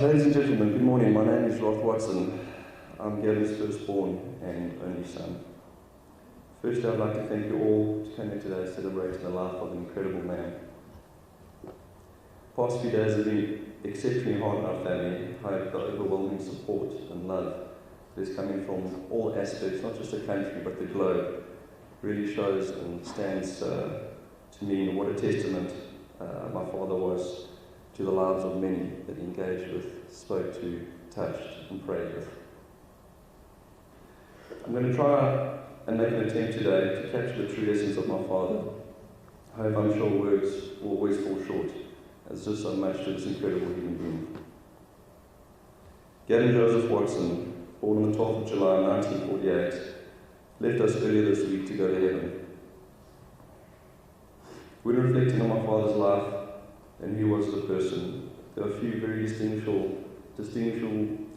Ladies and gentlemen, good morning. My name is Son Roth Watson. I'm Gavin's firstborn and only son. Firstly, I'd like to thank you all to come here today celebrating the life of an incredible man. The past few days have been exceptionally hard on our family. I hope the overwhelming support and love that is coming from all aspects, not just the country but the globe, really shows and stands to me what a testament my father was to the lives of many that he engaged with, spoke to, touched and prayed with. I'm going to try and make an attempt today to capture the true essence of my father. I hope I'm sure words will always fall short, as there's just so much to this incredible human being. Gavin Joseph Watson, born on the 12th of July 1948, left us earlier this week to go to heaven. When reflecting on my father's life and who he was as a person, there are a few very distinguishable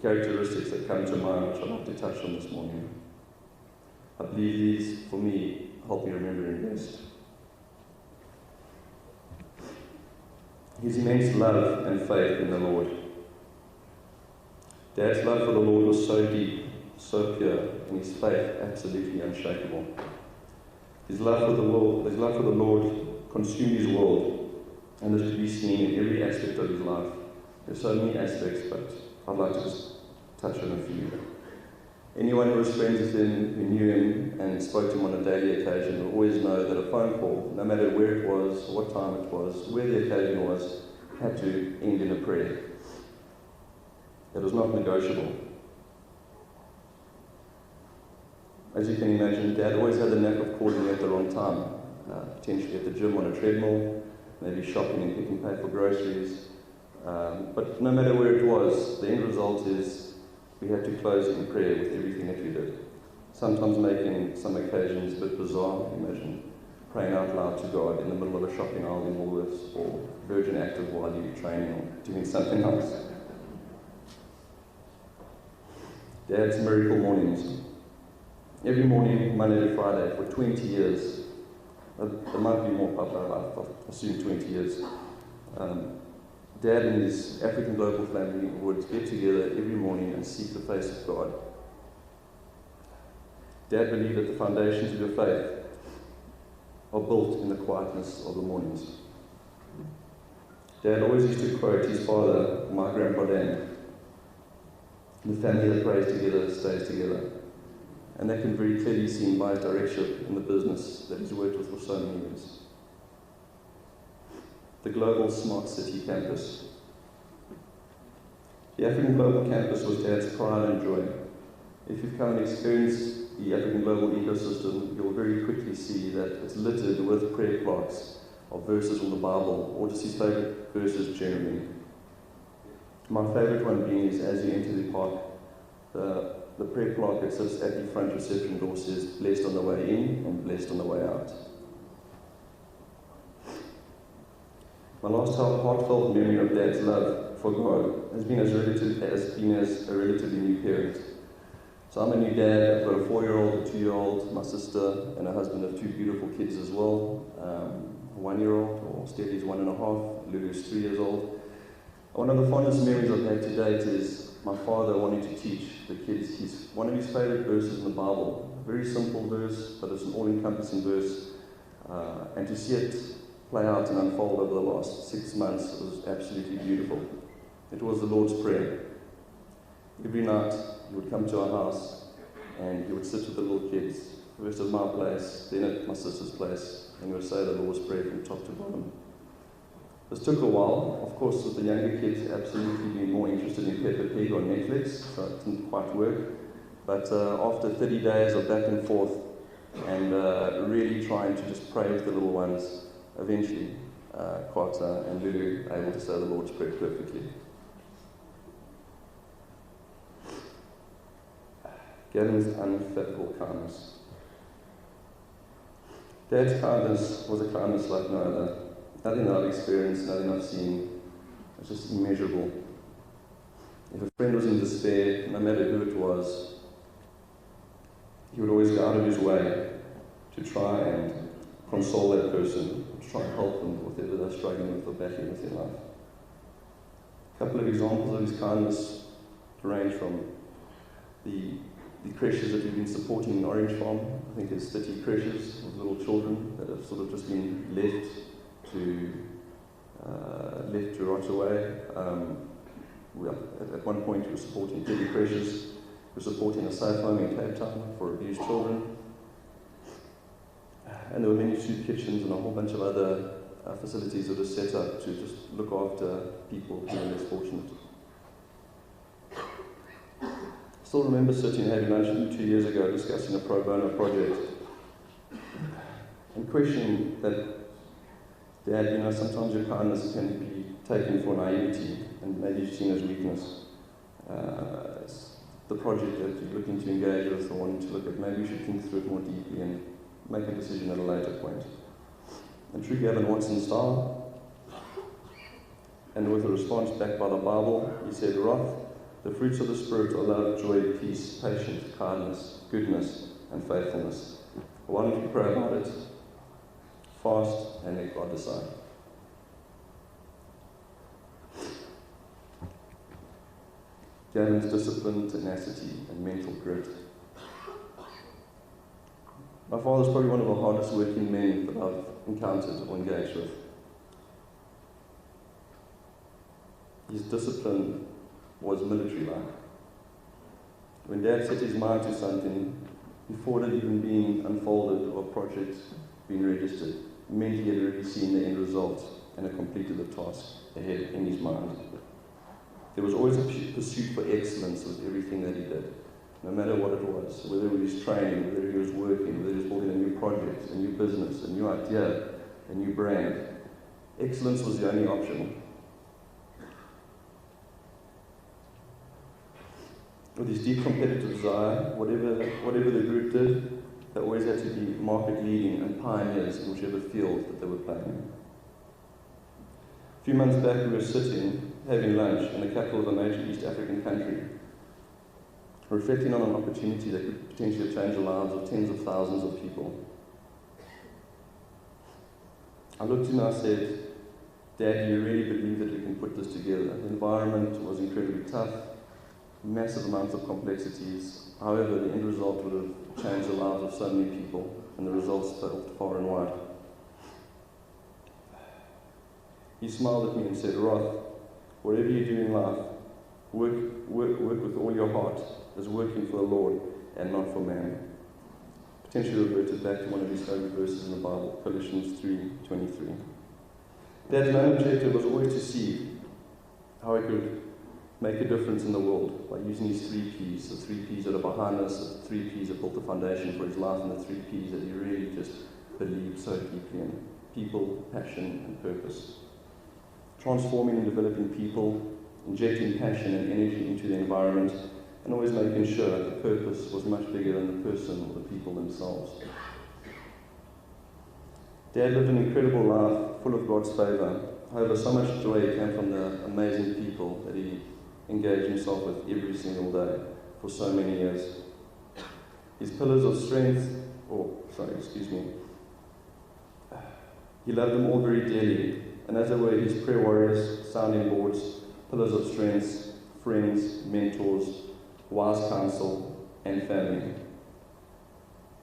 characteristics that come to mind which I'd like to touch on this morning. I believe these, for me, help me remember him best. His immense love and faith in the Lord. Dad's love for the Lord was so deep, so pure, and his faith absolutely unshakable. His love for the Lord consumed his world, and this could be seen in every aspect of his life. There's so many aspects, but I'd like to just touch on a few. Anyone who was friends with him, who knew him and spoke to him on a daily occasion will always know that a phone call, no matter where it was, what time it was, where the occasion was, had to end in a prayer. It was not negotiable. As you can imagine, Dad always had the knack of calling you at the wrong time, potentially at the gym on a treadmill, maybe shopping and picking pay for groceries. But no matter where it was, the end result is we had to close in prayer with everything that we did. Sometimes making some occasions a bit bizarre. Imagine praying out loud to God in the middle of a shopping aisle in Woolworths, or Virgin Active while you're training or doing something else. Dad's miracle mornings. Every morning, Monday to Friday, for 20 years. There might be more popular, I assume 20 years. Dad and his African global family would get together every morning and seek the face of God. Dad believed that the foundations of your faith are built in the quietness of the mornings. Dad always used to quote his father, my grandpa Dan, the family that prays together stays together. And that can very clearly be seen by his directorship in the business that he's worked with for so many years. The Global Smart City Campus. The African Global Campus was Dad's pride and joy. If you've come and experienced the African Global ecosystem, you'll very quickly see that it's littered with prayer plaques of verses from the Bible, or just his favorite verses generally. My favorite one being is as you enter the park, the prayer plaque that sits at the front reception door says, blessed on the way in and blessed on the way out. My last heartfelt memory of Dad's love for God has been as a relatively new parent. So I'm a new dad. I've got a 4-year-old, a 2-year-old, my sister, and a husband of 2 beautiful kids as well. A 1-year-old, or Stevie's 1.5, Lulu's 3 years old. One of the fondest memories I've had to date is my father wanting to teach the kids one of his favorite verses in the Bible. A very simple verse, but it's an all-encompassing verse. And to see it play out and unfold over the last 6 months was absolutely beautiful. It was the Lord's Prayer. Every night he would come to our house and he would sit with the little kids, first at my place, then at my sister's place, and he would say the Lord's Prayer from top to bottom. This took a while. Of course, with the younger kids absolutely being more interested in Peppa Pig on Netflix, so it didn't quite work. But after 30 days of back and forth and really trying to just pray with the little ones, eventually Carter and Lulu were able to say the Lord's Prayer perfectly. Gavin's unfathomable kindness. Dad's kindness was a kindness like no other. Nothing that I've experienced, nothing I've seen. It's just immeasurable. If a friend was in despair, no matter who it was, he would always go out of his way to try and console that person, to try and help them with whatever they're struggling with or battling with in life. couple of examples of his kindness range from the creches that we've been supporting in Orange Farm. I think there's 30 creches of little children that have sort of just been left to rot away. At one point we were supporting 30 creches. We're supporting a safe home in Cape Town for abused children. And there were many soup kitchens and a whole bunch of other facilities that were set up to just look after people who are less fortunate. I still remember sitting and having lunch 2 years ago discussing a pro bono project and questioning that, Dad, sometimes your kindness can be taken for naivety and maybe seen as weakness. The project that you're looking to engage with or wanting to look at, maybe you should think through it more deeply and make a decision at a later point. And true Gavin Watson style, and with a response backed by the Bible, he said, Roth, the fruits of the Spirit are love, joy, peace, patience, kindness, goodness, and faithfulness. Why don't you pray about it? Fast and let God decide. Gavin's discipline, tenacity, and mental grit. My father's probably one of the hardest working men that I've encountered or engaged with. His discipline was military-like. When Dad set his mind to something, before it had even been unfolded or a project being registered, it meant he had already seen the end result and had completed the task ahead in his mind. There was always a pursuit for excellence with everything that he did, no matter what it was, whether it was training, whether he was working, whether he was building a new project, a new business, a new idea, a new brand. Excellence was the only option. With his deep competitive desire, whatever the group did, they always had to be market-leading and pioneers in whichever field that they were playing. A few months back, we were sitting, having lunch in the capital of a major East African country, reflecting on an opportunity that could potentially change the lives of tens of thousands of people. I looked at him and I said, Dad, do you really believe that we can put this together? The environment was incredibly tough, massive amounts of complexities. However, the end result would have changed the lives of so many people, and the results felt far and wide. He smiled at me and said, Roth, whatever you do in life, work with all your heart as working for the Lord and not for man. Potentially reverted back to one of his favorite verses in the Bible, Colossians 3:23. Dad's main objective was always to see how he could make a difference in the world by using his 3 Ps, the 3 Ps that are behind us, the 3 Ps that built the foundation for his life, and the 3 Ps that he really just believed so deeply in: people, passion, and purpose. Transforming and developing people, injecting passion and energy into the environment, and always making sure that the purpose was much bigger than the person or the people themselves. Dad lived an incredible life, full of God's favour. However, so much joy came from the amazing people that he engaged himself with every single day for so many years. His pillars of strength, he loved them all very dearly, and as they were his prayer warriors, sounding boards, pillars of strength, friends, mentors, wise counsel, and family.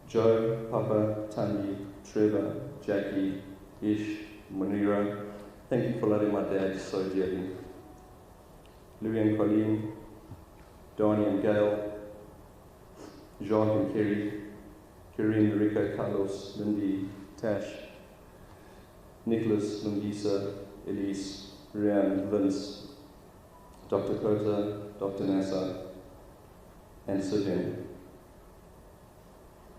Joe, Papa, Tandy, Trevor, Jackie, Ish, Munira, thank you for loving my dad so dearly. Louis and Colleen, Donnie and Gail, Jacques and Kerry, Karine, Rico, Carlos, Lindy, Tash, Nicholas, Lungisa, Elise, Rianne, Vince, Dr. Kota, Dr. Nasa, and Sylvian.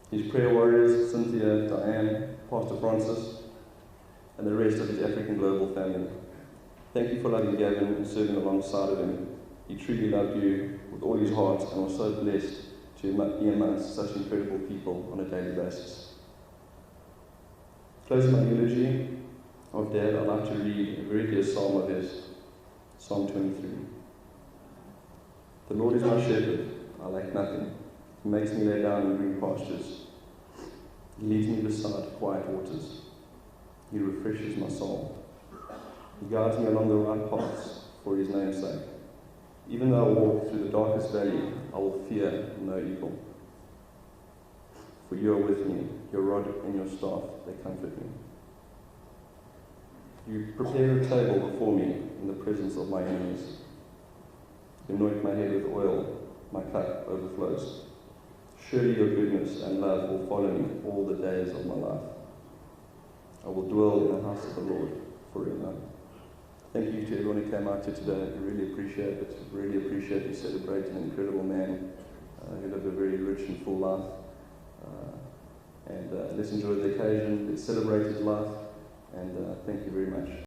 His prayer warriors, Cynthia, Diane, Pastor Francis, and the rest of his African Global family. Thank you for loving Gavin and serving alongside of him. He truly loved you with all his heart and was so blessed to be amongst such incredible people on a daily basis. Closing my eulogy of Dad, I'd like to read a very dear psalm of his, Psalm 23. The Lord is my shepherd, I lack nothing. He makes me lay down in green pastures. He leads me beside quiet waters. He refreshes my soul. He guides me along the right paths for his name's sake. Even though I walk through the darkest valley, I will fear no evil. For you are with me, your rod and your staff, they comfort me. You prepare a table before me in the presence of my enemies. You anoint my head with oil, my cup overflows. Surely your goodness and love will follow me all the days of my life. I will dwell in the house of the Lord forever. Thank you to everyone who came out here today. I really appreciate it. Really appreciate you celebrating an incredible man who lived a very rich and full life. And let's enjoy the occasion. Let's celebrate his life. And thank you very much.